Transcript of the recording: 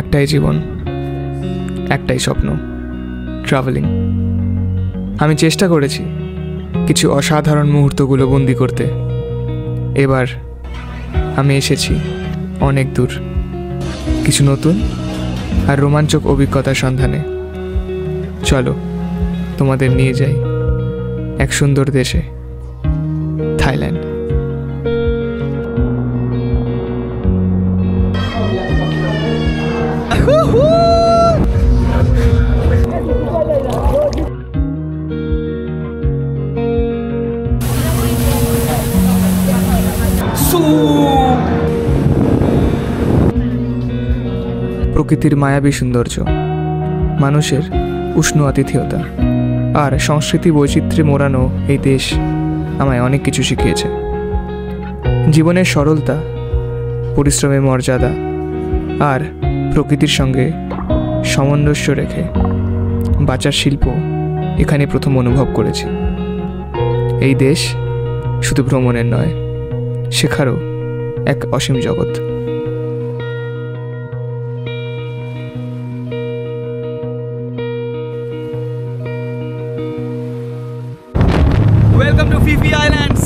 একটাই জীবন, একটাই স্বপ্ন, ট্রাভেলিং। আমি চেষ্টা করেছি কিছু অসাধারণ মুহূর্তগুলো বন্দি করতে। এবার আমি এসেছি অনেক দূর, কিছু নতুন আর রোমাঞ্চক অভিজ্ঞতার সন্ধানে। চলো তোমাদের নিয়ে যাই এক সুন্দর দেশে, থাইল্যান্ড। প্রকৃতির মায়াবী সৌন্দর্য, মানুষের উষ্ণ আতিথেয়তা আর সংস্কৃতি বৈচিত্র্যে মোড়ানো এই দেশ আমায় অনেক কিছু শিখিয়েছে। জীবনের সরলতা, পরিশ্রমের মর্যাদা আর প্রকৃতির সঙ্গে সামঞ্জস্য রেখে বাঁচার শিল্প এখানে প্রথম অনুভব করেছি। এই দেশ শুধু ভ্রমণের নয়, শেখারও এক অসীম জগৎ। Welcome to Phi Phi Islands.